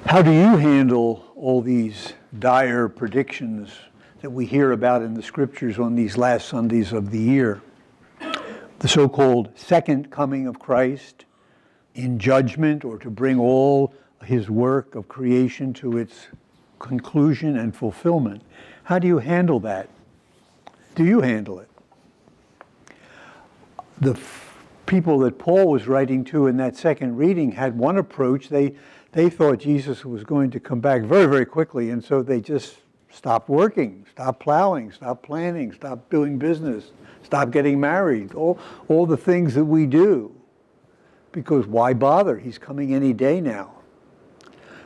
How do you handle all these dire predictions that we hear about in the scriptures on these last Sundays of the year? The so-called second coming of Christ in judgment, or to bring all his work of creation to its conclusion and fulfillment. How do you handle that? Do you handle it? The people that Paul was writing to in that second reading had one approach. They thought Jesus was going to come back very, very quickly, and so they just stopped working, stopped plowing, stopped planting, stopped doing business, stopped getting married, all the things that we do. Because why bother? He's coming any day now.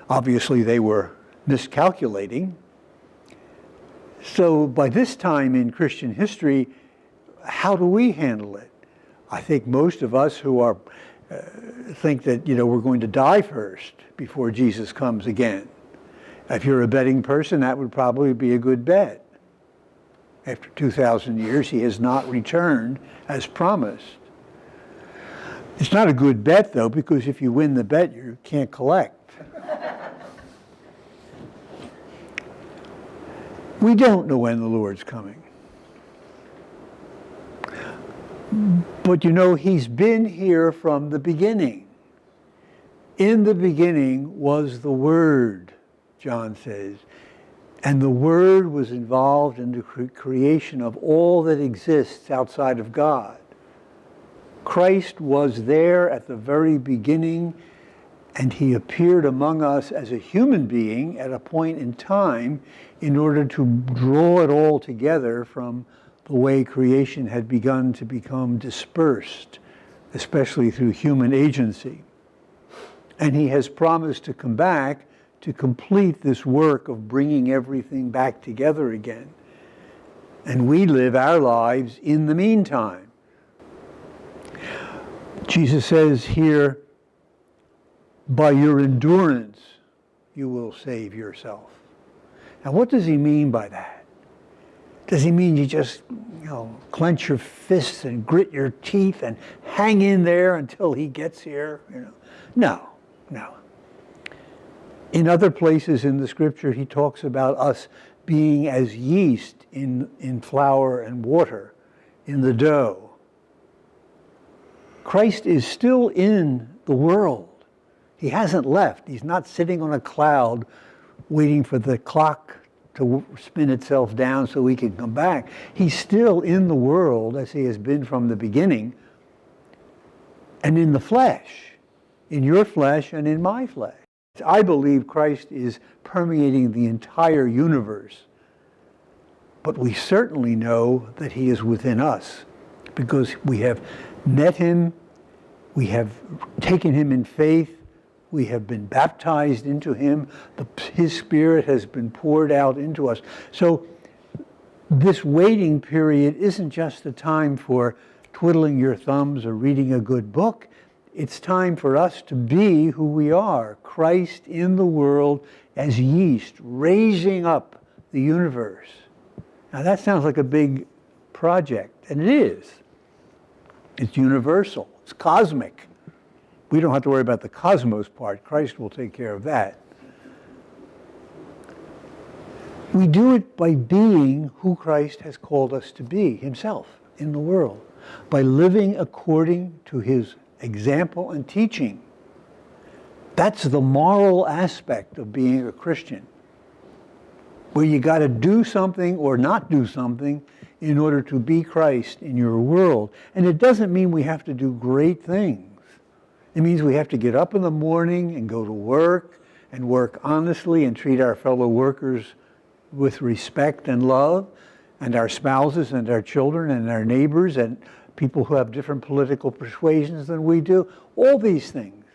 Obviously, they were miscalculating. So by this time in Christian history, how do we handle it? I think most of us who are think that we're going to die first before Jesus comes again. If you're a betting person, that would probably be a good bet. After 2,000 years, he has not returned as promised. It's not a good bet, though, because if you win the bet, you can't collect. We don't know when the Lord's coming. But he's been here from the beginning. In the beginning was the Word, John says. And the Word was involved in the creation of all that exists outside of God. Christ was there at the very beginning, and he appeared among us as a human being at a point in time in order to draw it all together from the way creation had begun to become dispersed, especially through human agency. And he has promised to come back to complete this work of bringing everything back together again. And we live our lives in the meantime. Jesus says here, by your endurance, you will save yourself. Now, what does he mean by that? Does he mean you just, clench your fists and grit your teeth and hang in there until he gets here? No. In other places in the scripture, he talks about us being as yeast in flour and water, in the dough. Christ is still in the world. He hasn't left. He's not sitting on a cloud waiting for the clock to spin itself down so he can come back. He's still in the world as he has been from the beginning, and in the flesh, in your flesh and in my flesh. I believe Christ is permeating the entire universe, but we certainly know that he is within us because we have met him, we have taken him in faith, we have been baptized into him, his Spirit has been poured out into us. So this waiting period isn't just a time for twiddling your thumbs or reading a good book. It's time for us to be who we are, Christ in the world as yeast, raising up the universe. Now that sounds like a big project, and it is. It's universal, it's cosmic. We don't have to worry about the cosmos part. Christ will take care of that. We do it by being who Christ has called us to be, himself, in the world, by living according to his example and teaching. That's the moral aspect of being a Christian, where you got to do something or not do something in order to be Christ in your world. And it doesn't mean we have to do great things. It means we have to get up in the morning and go to work and work honestly and treat our fellow workers with respect and love, and our spouses and our children and our neighbors and people who have different political persuasions than we do. All these things.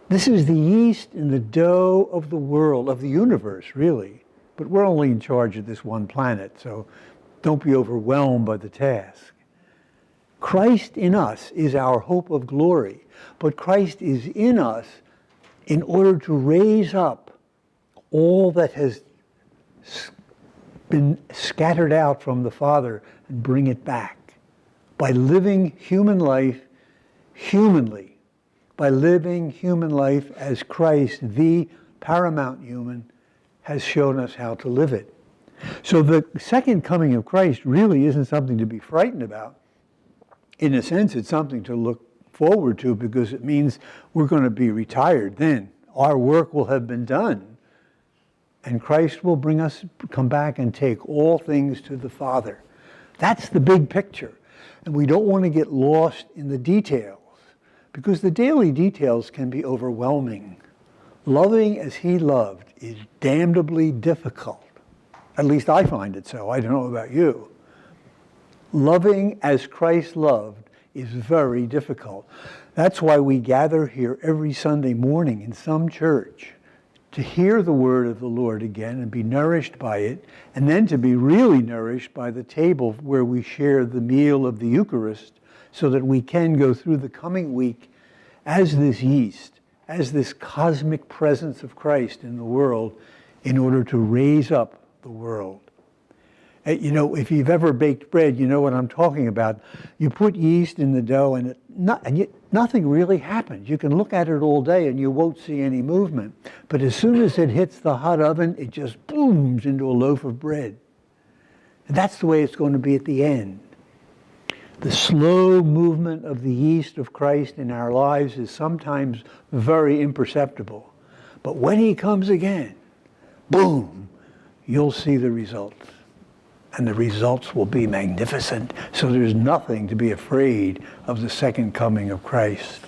This is the yeast in the dough of the world, of the universe, really. But we're only in charge of this one planet, so don't be overwhelmed by the task. Christ in us is our hope of glory, but Christ is in us in order to raise up all that has been scattered out from the Father and bring it back by living human life humanly, by living human life as Christ, the paramount human, has shown us how to live it. So the second coming of Christ really isn't something to be frightened about. In a sense, it's something to look forward to, because it means we're going to be retired then. Our work will have been done. And Christ will come back and take all things to the Father. That's the big picture. And we don't want to get lost in the details, because the daily details can be overwhelming. Loving as he loved is damnably difficult. At least I find it so. I don't know about you. Loving as Christ loved is very difficult. That's why we gather here every Sunday morning in some church, to hear the word of the Lord again and be nourished by it, and then to be really nourished by the table where we share the meal of the Eucharist, so that we can go through the coming week as this yeast, as this cosmic presence of Christ in the world, in order to raise up the world. You know, if you've ever baked bread, you know what I'm talking about. You put yeast in the dough and nothing really happens. You can look at it all day and you won't see any movement. But as soon as it hits the hot oven, it just blooms into a loaf of bread. And that's the way it's going to be at the end. The slow movement of the yeast of Christ in our lives is sometimes very imperceptible. But when he comes again, boom, you'll see the results. And the results will be magnificent. So there's nothing to be afraid of the second coming of Christ.